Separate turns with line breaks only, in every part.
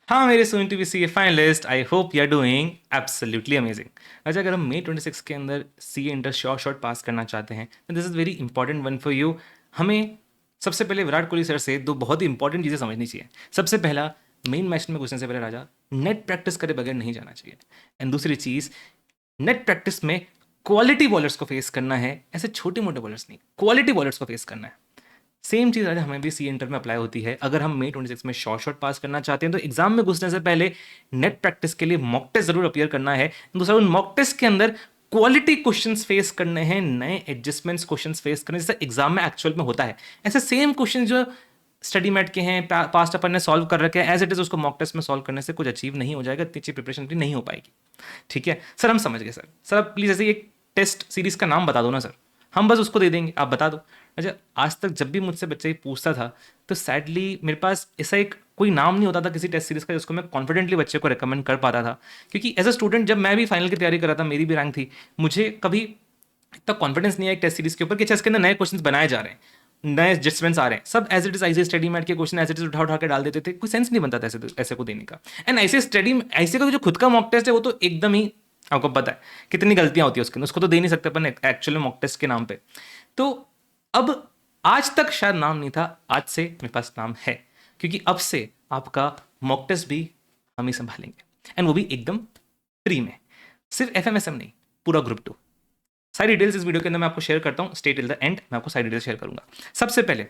हाँ मेरे son to be C A finalist, I hope you are doing absolutely amazing. अच्छा, अगर हम May 26 के अंदर सी ए इंटर शॉर्ट पास करना चाहते हैं तो this is very important one for you. हमें सबसे पहले विराट कोहली सर से दो बहुत ही इंपॉर्टेंट चीज़ें समझनी चाहिए। सबसे पहला, मेन मैच में घुसने से पहले राजा नेट प्रैक्टिस करे बगैर नहीं जाना चाहिए। एंड दूसरी चीज़, नेट प्रैक्टिस में क्वालिटी बॉलर्स को फेस करना है, ऐसे छोटे मोटे बॉलर्स नहीं, क्वालिटी बॉलर्स को फेस करना है। सेम चीज़ आज हमें भी सी इंटर में अप्लाई होती है। अगर हम May 26 में शॉर्ट पास करना चाहते हैं तो एग्जाम में घुसने से पहले नेट प्रैक्टिस के लिए मॉक टेस्ट जरूर अपियर करना है। दूसरा, उन मॉक टेस्ट के अंदर क्वालिटी क्वेश्चंस फेस करने हैं, नए एडजस्टमेंट्स क्वेश्चंस फेस करने जैसे एग्जाम में एक्चुअल में होता है। ऐसे सेम क्वेश्चन जो स्टडी मैट के हैं, पास्ट अपन ने सॉल्व कर रखे हैं एज इट इज, उसको मॉक टेस्ट में सॉल्व करने से कुछ अचीव नहीं हो जाएगा, इतनी अच्छी प्रिपरेशन भी नहीं हो पाएगी। ठीक है सर, हम समझ गए सर। सर आप प्लीज़ ऐसे एक टेस्ट सीरीज का नाम बता दो ना सर, हम बस उसको दे देंगे, आप बता दो। अच्छा, आज तक जब भी मुझसे बच्चा ये पूछता था तो सैडली मेरे पास ऐसा एक कोई नाम नहीं होता था किसी टेस्ट सीरीज का जिसको मैं कॉन्फिडेंटली बच्चे को रिकमेंड कर पाता था। क्योंकि एज अ स्टूडेंट जब मैं भी फाइनल की तैयारी कर रहा था, मेरी भी रैंक थी, मुझे कभी इतना कॉन्फिडेंस नहीं है एक टेस्ट सीरीज के ऊपर कि अच्छा इसके अंदर नए क्वेश्चन बनाए जा रहे हैं, नए एडजस्टमेंट्स आ रहे हैं। सब एज इट इज ऐसे स्टडी मैट के क्वेश्चन एज इट इज उठा उठा के डाल देते थे, कोई सेंस नहीं बनता था ऐसे ऐसे को देने का। एंड ऐसे स्टडी ऐसे का जो खुद का मॉक टेस्ट है वो तो एकदम ही आपको पता है कितनी गलतियां होती है उसके अंदर, उसको तो दे नहीं सकते अपन एक्चुअल में मॉक टेस्ट के नाम पे। तो अब आज तक शायद नाम नहीं था, आज से मेरे पास नाम है, क्योंकि अब से आपका मॉक टेस्ट भी हम ही संभालेंगे, एंड वो भी एकदम फ्री में। सिर्फ एफएमएसएम नहीं, पूरा ग्रुप 2। सारी डिटेल्स इस वीडियो के अंदर मैं आपको शेयर करता हूँ, स्टे टिल द एंड, मैं आपको सारी डिटेल्स शेयर करूंगा। सबसे पहले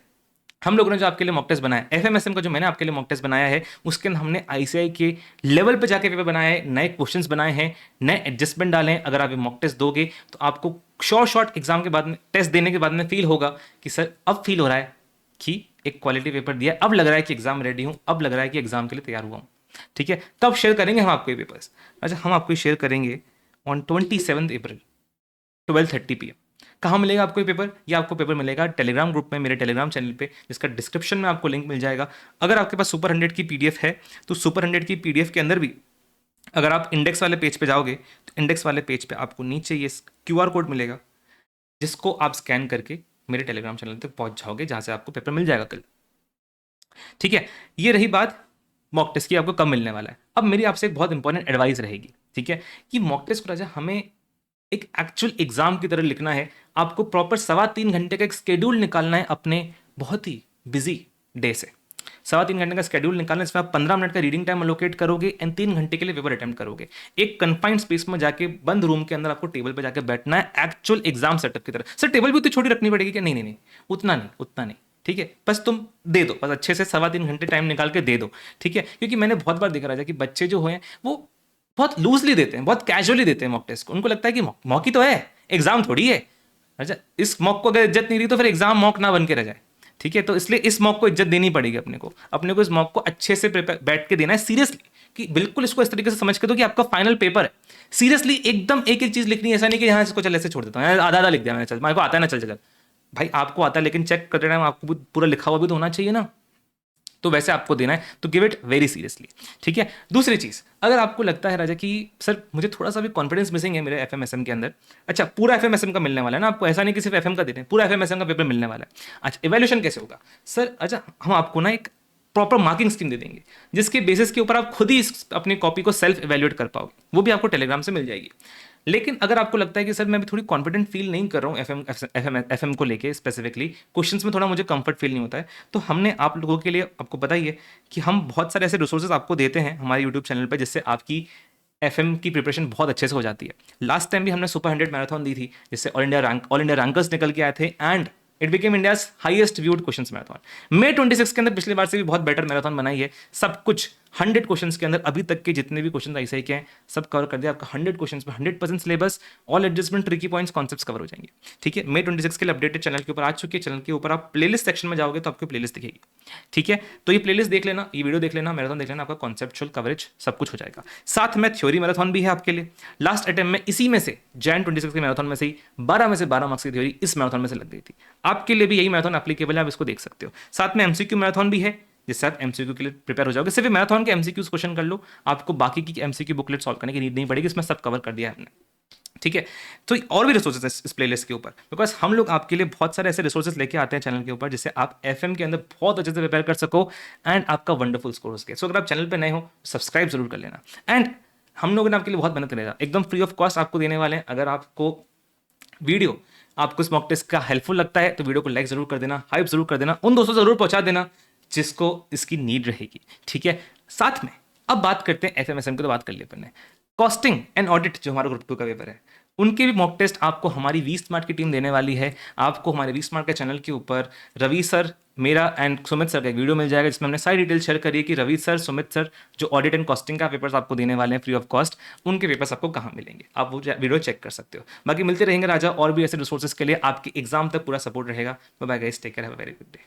हम लोगों ने जो आपके लिए मॉक टेस्ट बनाया है, एफएमएसएम का जो मैंने आपके लिए मॉक टेस्ट बनाया है, उसके अंदर हमने आईसीआई के लेवल पे जाके पेपर बनाए हैं, नए क्वेश्चंस बनाए हैं, नए एडजस्टमेंट डाले हैं। अगर आप ये मॉक टेस्ट दोगे तो आपको शॉर्ट एग्जाम के बाद में, टेस्ट देने के बाद में फील होगा कि सर अब फील हो रहा है कि एक क्वालिटी पेपर दिया, अब लग रहा है कि एग्जाम रेडी हूं, अब लग रहा है कि एग्जाम के लिए तैयार हुआ हूं। ठीक है, कब शेयर करेंगे हम आपको ये पेपर्स? अच्छा, हम आपको शेयर करेंगे ऑन 27 अप्रैल 12:30 PM। कहाँ मिलेगा आपको ये पेपर? ये आपको पेपर मिलेगा टेलीग्राम ग्रुप में, मेरे टेलीग्राम चैनल पे, जिसका डिस्क्रिप्शन में आपको लिंक मिल जाएगा। अगर आपके पास सुपर 100 की पीडीएफ है तो सुपर 100 की पीडीएफ के अंदर भी अगर आप इंडेक्स वाले पेज पे जाओगे तो इंडेक्स वाले पेज पे आपको नीचे ये क्यूआर कोड मिलेगा, जिसको आप स्कैन करके मेरे टेलीग्राम चैनल तक पहुंच जाओगे, जहां से आपको पेपर मिल जाएगा कल। ठीक है, ये रही बात मॉक टेस्ट की, आपको कब मिलने वाला है। अब मेरी आपसे एक बहुत इंपॉर्टेंट एडवाइस रहेगी, ठीक है, कि मॉक टेस्ट को राजा हमें एक एक्चुअल एग्जाम की तरह लिखना है। आपको प्रॉपर 3.25 घंटे का एक स्केड्यूल निकालना है अपने बहुत ही बिजी डे से। 3.25 घंटे का स्केड्यूल निकालना है, इसमें आप 15 मिनट का रीडिंग टाइम अलोकेट करोगे एंड 3 घंटे के लिए पेपर अटेम्प्ट करोगे। एक कन्फाइंड स्पेस में जाके, बंद रूम के अंदर आपको टेबल पे जाके बैठना है एक्चुअल एग्जाम सेटअप की तरह। सर टेबल भी उतनी छोटी रखनी पड़ेगी क्या? नहीं नहीं नहीं, उतना नहीं, उतना नहीं। ठीक है, बस तुम दे दो, बस अच्छे से 3.25 घंटे टाइम निकाल के दे दो। ठीक है, क्योंकि मैंने बहुत बार देखा राजा कि बच्चे जो हैं वो बहुत लूजली देते हैं, बहुत कैजुअली देते हैं मॉक टेस्ट को। उनको लगता है कि मॉक ही तो है, एग्जाम थोड़ी है। अच्छा, इस मॉक को अगर इज्जत नहीं दी तो फिर एग्जाम मॉक ना बन के रह जाए। ठीक है, तो इसलिए इस मॉक को इज्जत देनी पड़ेगी अपने को इस मॉक को अच्छे से बैठ के देना है सीरियसली, कि बिल्कुल इसको इस तरीके से समझ के दो कि आपका फाइनल पेपर है। सीरियसली एकदम एक एक चीज लिखनी है, ऐसा नहीं कि यहाँ इसको चल ऐसे छोड़ देता हूँ, आधा आधा लिख दिया मैंने, चल मेरे को आता है ना, चल चल। भाई आपको आता है, लेकिन चेक करते टाइम आपको भी पूरा लिखा हुआ भी तो होना चाहिए ना, तो वैसे आपको देना है, तो गिव इट वेरी सीरियसली। ठीक है, दूसरी चीज, अगर आपको लगता है राजा कि सर मुझे थोड़ा सा भी कॉन्फिडेंस मिसिंग है मेरे एफएमएसएम के अंदर, अच्छा पूरा एफएमएसएम का मिलने वाला है ना आपको, ऐसा नहीं कि सिर्फ एफएम का देते हैं, पूरा एफएमएसएम का पेपर मिलने वाला है। अच्छा, इवैल्यूएशन कैसे होगा सर? अच्छा, हम आपको ना एक प्रॉपर मार्किंग स्कीम दे देंगे, जिसके बेसिस के ऊपर आप खुद ही अपनी कॉपी को सेल्फ इवेल्युएट कर पाओगे, वो भी आपको टेलीग्राम से मिल जाएगी। लेकिन अगर आपको लगता है कि सर मैं भी थोड़ी कॉन्फिडेंट फील नहीं कर रहा हूँ एफएम को लेके, स्पेसिफिकली क्वेश्चंस में थोड़ा मुझे कंफर्ट फील नहीं होता है, तो हमने आप लोगों के लिए, आपको पता ही है कि हम बहुत सारे ऐसे रिसोर्सेज आपको देते हैं हमारे यूट्यूब चैनल पर, जिससे आपकी एफएम की प्रिपरेशन बहुत अच्छे से हो जाती है। लास्ट टाइम भी हमने सुपर 100 मैराथन दी थी, जिससे ऑल इंडिया रैंकर्स निकल के आए थे, and it became India's highest viewed questions marathon. May 26 के अंदर पिछली बार से भी बहुत बेटर मैराथन बनाई है, सब कुछ 100 क्वेश्चंस के अंदर अभी तक के जितने भी क्वेश्चन आईसीआई के हैं सब कवर कर दिया आपका। 100 क्वेश्चंस में 100% syllabus, all adjustment, tricky points, concepts cover हो जाएंगे। ठीक है, May 26 के लिए अपडेटेड चैनल के ऊपर आ चुकी है। चैनल के ऊपर आप प्लेलिस्ट सेक्शन में जाओगे तो आपको प्लेलिस्ट दिखेगी। ठीक है, तो ये प्लेलिस्ट देख लेना, ये वीडियो देख लेना, मैराथन देख लेना, आपका कॉन्सेप्चुअल कवरेज सब कुछ हो जाएगा। साथ में थ्योरी मैराथन भी है आपके लिए। लास्ट अटेम्प्ट में इसी में से Jan 26 के मैराथन में से ही 12 में से 12 मार्क्स की थ्योरी इस मैराथन में से लग गई थी। आपके लिए भी यही मैराथन एप्लीकेबल है, आप इसको देख सकते हो। साथ में एमसीक्यू मैराथन भी है, जिससे आप एमसीक्यू के लिए प्रिपेयर हो जाओगे। सिर्फ मैराथन के एमसीक्यूज क्वेश्चन कर लो, आपको बाकी की एमसीक्यू बुकलेट सॉल्व करने की नीड नहीं पड़ेगी, इसमें सब कवर कर दिया है हमने। ठीक है। तो और भी रिसोर्सेज है इस प्लेलिस्ट के ऊपर, बिकॉज हम लोग आपके लिए बहुत सारे ऐसे रिसोर्सेज लेके आते हैं चैनल के ऊपर जिससे आप एफएम के अंदर बहुत अच्छे से प्रिपेयर कर सको एंड आपका वंडरफुल स्कोर हो सके। सो अगर आप चैनल पे नए हो सब्सक्राइब जरूर कर लेना। एंड हम लोगों ने आपके लिए बहुत मेहनत करेगा, एकदम फ्री ऑफ कॉस्ट आपको देने वाले हैं। अगर आपको वीडियो आपको इस मॉक टेस्ट का हेल्पफुल लगता है तो वीडियो को लाइक जरूर कर देना, हाइप जरूर कर देना, उन दोस्तों जरूर पहुंचा देना जिसको इसकी नीड रहेगी, ठीक है। साथ में अब बात करते हैं एफएमएसएम की, तो बात कर लिया अपन ने। कॉस्टिंग एंड ऑडिट जो हमारा ग्रुप 2 का पेपर है, उनके भी मॉक टेस्ट आपको हमारी वी स्मार्ट की टीम देने वाली है। आपको हमारे वी स्मार्ट के चैनल के ऊपर रवि सर, मेरा एंड सुमित सर का एक वीडियो मिल जाएगा जिसमें हमने सारी डिटेल शेयर करी है कि रवि सर, सुमित सर जो ऑडिट एंड कॉस्टिंग का पेपर्स आपको देने वाले हैं फ्री ऑफ कॉस्ट, उनके पेपर्स आपको कहाँ मिलेंगे, आप वो वीडियो चेक कर सकते हो। बाकी मिलते रहेंगे राजा और भी ऐसे रिसोर्सेज के लिए, आपके एग्जाम तक पूरा सपोर्ट रहेगा। Bye guys, take care, have a very good day.